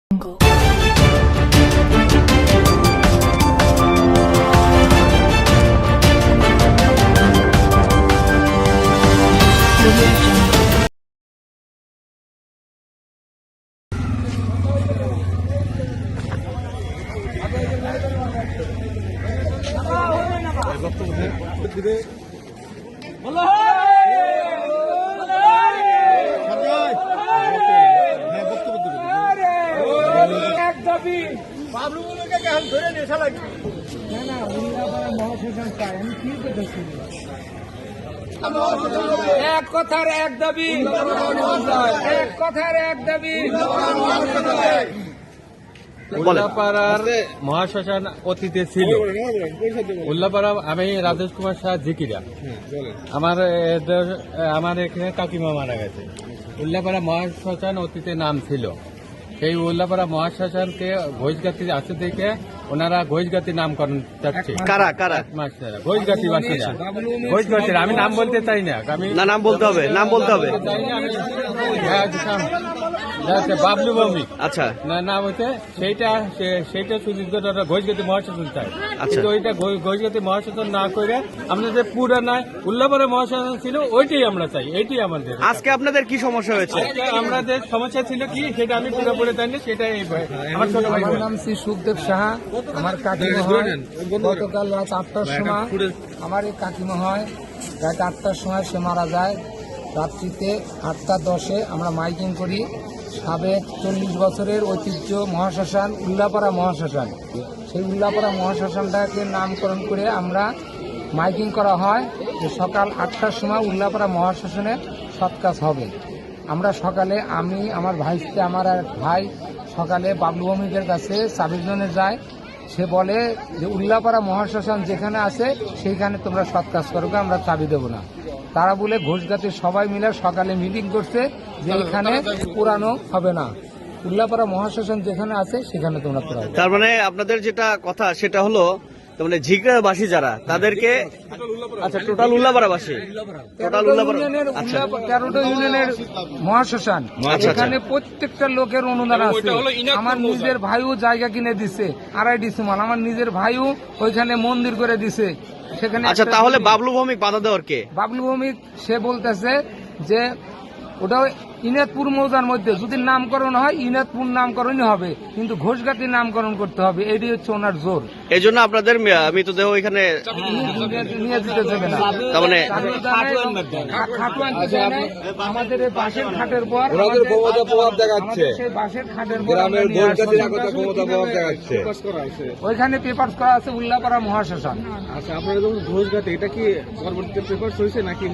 এক কথার এক দাবি, এক কথার এক দাবি। উল্লাপাড়ার মহাশ্মশান অতীতে ছিল। উল্লাপাড়া, আমি রাজেশ কুমার শাহ জিকিরা। আমার এখানে কাকিমা মারা গেছে। উল্লাপাড়া মহাশ্মশান অতীতে নাম ছিল। সেই উল্লাপাড়া মহাশ্মশানকে ঘোষগাতি আছে দেখে ওনারা ঘোষগাতি নামকরণ চাচ্ছে। কারা কারা? ঘোষগাতি বাসীরা, ঘোষগাতির। আমি নাম বলতে চাই না, আমি নাম বলতে হবে, নাম বলতে হবে। বাবলু ভৌমিক। আচ্ছা, নাম হচ্ছে সেইটা সুদীর্ঘ ঘোষগাতি মহাশ্মশান চাই। কিন্তু ওইটা ঘোষগাতি মহাশ্মশান না করে আমরা যে পুরানায় উল্লাপাড়া মহাশ্মশান ছিল ওইটাই আমরা চাই। এইটাই আমাদের। আজকে আপনাদের কি সমস্যা হয়েছে? আমাদের সমস্যা ছিল কি সেটা আমি পুরোপুরি জানি। সেটা আমার ছোট ভাই। আমার নাম শ্রী সুখদেব সাহা। আমার কাকিমা হয় গতকাল রাত 8টার সময়, আমার এই কাকিমা হয় রাত 8টার সময় সে মারা যায়। রাত্রিতে 8:10 আমরা মাইকিং করি। সাবেক 40 বছরের ঐতিহ্য মহাশ্মশান উল্লাপাড়া মহাশ্মশান, সেই উল্লাপাড়া মহাশ্মশানটাকে নামকরণ করে আমরা মাইকিং করা হয় যে সকাল 8টার সময় উল্লাপাড়া মহাশ্মশানে সৎকাজ হবে। আমরা সকালে, আমি, আমার ভাইস্তে, আমার এক ভাই সকালে বাবলু ভৌমিকের কাছে চাবির জন্য যায়। সে বলে যে উল্লাপাড়া মহাশ্মশান যেখানে আছে সেইখানে তোমরা সৎকাজ করো, আমরা চাবি দেবো না। তারা বলে ঘোষগাতির সবাই মিলে সকালে মিটিং করছে যে এখানে পুরানো হবে না, উল্লাপাড়া মহাশ্মশান যেখানে আছে সেখানে তোমরা পুরানো। তার মানে আপনাদের যেটা কথা সেটা হলো মানে ঝিগড়াবাসী যারা তাদেরকে, আচ্ছা, টোটাল উল্লাপাড়াবাসী, টোটাল উল্লাপাড়া 13টা ইউনিয়নের মহাশ্মশান। এখানে প্রত্যেকটা লোকের অনুদান আছে। আমার নিজের ভাইও জায়গা কিনে দিছে 2.5 ডিসিমাল। আমার নিজের ভাইও ওইখানে মন্দির করে দিছে সেখানে। আচ্ছা, তাহলে বাবলু ভৌমিক বাধা দেওয়ার কে? বাবলু ভৌমিক সে বলতেছে যে ওটা ইনাদপুর মৌজার মধ্যে যদি নামকরণ হয় ইনাদপুর নামকরণই হবে, কিন্তু ঘোষগাতির নামকরণ করতে হবে। এটি হচ্ছে ওনার জোর। এই জন্য আপনাদের মৃতদেহ এখানে নিয়ে দিতে দেবে না। তার মানে আমাদের এই বাঁশের খাটের পর প্রভাব দেখাচ্ছে, সেই বাঁশের খাটের পর ওইখানে পেপার করা আছে উল্লাপাড়া মহাশ্মশান। আচ্ছা, আপনারা যখন ঘোষগাতি, এটা কি পরবর্তীতে পেপার হয়েছে নাকি?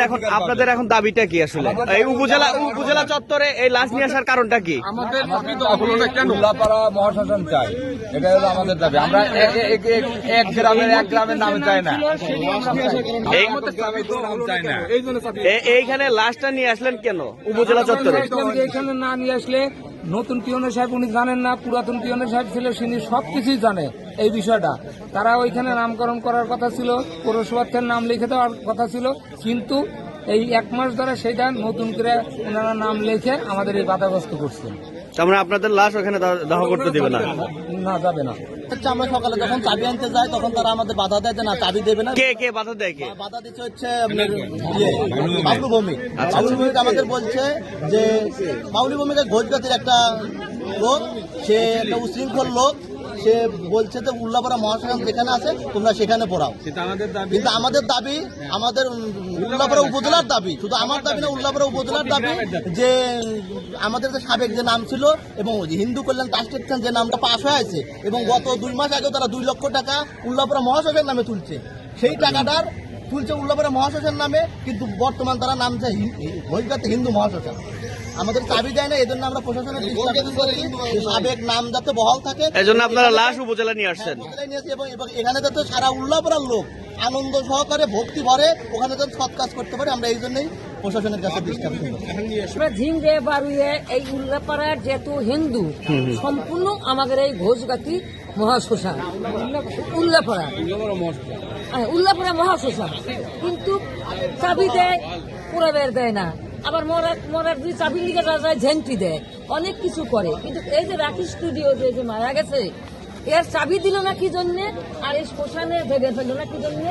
এখন আপনাদের এখন দাবিটা কি আসলে? এই উপজেলা চত্বরে এই লাশ নিয়ে আসার কারণটা কি? আমাদের উল্লাপাড়া মহাশ্মশান চাই, এটা হলো আমাদের দাবি। আমরা এক গ্রামের নামে চাই না। এইখানে লাশটা নিয়ে আসলেন কেন উপজেলা চত্বরে? এখানে না নিয়ে আসলে নতুন পিয়নের সাহেব উনি জানেন না, পুরাতন পিয়নের সাহেব ছিল তিনি সবকিছুই জানে এই বিষয়টা। তারা ওইখানে নামকরণ করার কথা ছিল, পৌরসভার নাম লিখে দেওয়ার কথা ছিল, কিন্তু এই 1 মাস ধরে সেটা নতুন করে ওনারা নাম লিখে আমাদের এই বাধাগ্রস্ত করছেন। আমরা আপনাদের লাশ ওখানে দাহ করতে দেবে না? না, যাবে না। আমরা সকালে যখন চাবি আনতে যাই তখন তারা আমাদের বাধা দেয় যে না, চাবি দেবে না। কে বাধা দেয়? কে বাধা দিচ্ছে হচ্ছে বাবলু ভৌমিক। বাবলু ভৌমিক আমাদের বলছে যে বাবলু ভৌমিকের ঘোষগাতির একটা লোক, সে একটা উশৃঙ্খল লোক। সে বলছে যে উল্লাপাড়া মহাশ্মশান যেখানে আছে তোমরা সেখানে পড়াও। কিন্তু আমাদের দাবি, আমাদের উল্লাপাড়া উপজেলার দাবি, শুধু আমার দাবি না, উল্লাপাড়া উপজেলার দাবি যে আমাদের যে সাবেক যে নাম ছিল এবং হিন্দু কল্যাণ ট্রাস্টের যে নামটা পাশ হয়ে আছে এবং গত 2 মাস আগে তারা 2 লক্ষ টাকা উল্লাপাড়া মহাশ্মশান নামে তুলছে, সেই টাকাটার তুলছে উল্লাপাড়া মহাশ্মশান নামে, কিন্তু বর্তমান তারা নামছে ঘোষগাতি হিন্দু মহাশ্মশান। আমাদের চাবি দেয় না, এজন্য আমরা প্রশাসনের সাবেক নাম যাতে বহাল থাকে, এজন্য আপনারা লাশ উপজেলা নিয়ে আসছেন। এবং এখানে যাতে সারা উল্লাপাড়ার লোক আনন্দ সহকারে ভক্তি ভরে ওখানে যাতে সৎ কাজ করতে পারে, আমরা এই জন্যই প্রশাসনের কাছে দৃষ্টান্ত ঝিংড়ে বারুয়ে এই উল্লাপাড়ার যেহেতু হিন্দু সম্পূর্ণ আমাদের এই ঘোষগাতি মহাশ্মশান উল্লাপাড়া মহাশ্মশান, কিন্তু চাবি দেয় পুরাবের দেয় না। আবার মরার 2 চাবির লিগে যায় ঝেন্টি দেয়। অনেক কিছু করে, কিন্তু এই যে রাখি স্টুডিও যে মারা গেছে, এর চাবি দিল না কি জন্যে, আর এই শ্মশানে ভেবে ফেললো না কি জন্যে,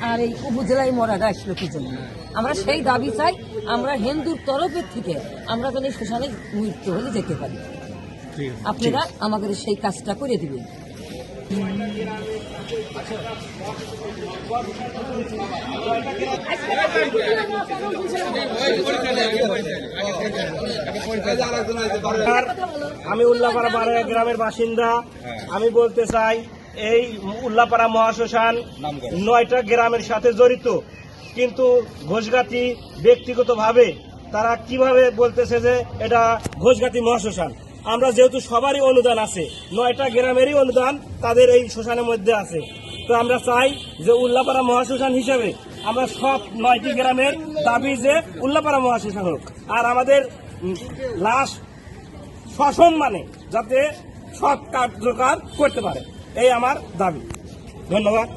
আর এই উপজেলায় মরাটা আসলো কি জন্য। আমরা সেই দাবি চাই, আমরা হিন্দুর তরফের থেকে আমরা যেন এই শ্মশানে মৃত্যু হলে যেতে পারি। আপনারা আমাদের সেই কাজটা করে দিবেন। আমি উল্লাপাড়া বারোয়া গ্রামের বাসিন্দা। আমি বলতে চাই, এই উল্লাপাড়া মহাশ্মশান 9টা গ্রামের সাথে জড়িত, কিন্তু ঘোষগাতি ব্যক্তিগতভাবে তারা কিভাবে বলতেছে যে এটা ঘোষগাতি মহাশ্মশান। আমরা যেহেতু সবারই অনুদান আছে, 9টা গ্রামেরই অনুদান তাদের এই শ্মশানের মধ্যে আছে, তো আমরা চাই যে উল্লাপাড়া মহাশ্মশান হিসেবে আমরা সব 9টি গ্রামের দাবি যে উল্লাপাড়া মহাশ্মশান হোক, আর আমাদের লাশ সসম্মানে যাতে সৎ কার্যকর করতে পারে, এই আমার দাবি। ধন্যবাদ।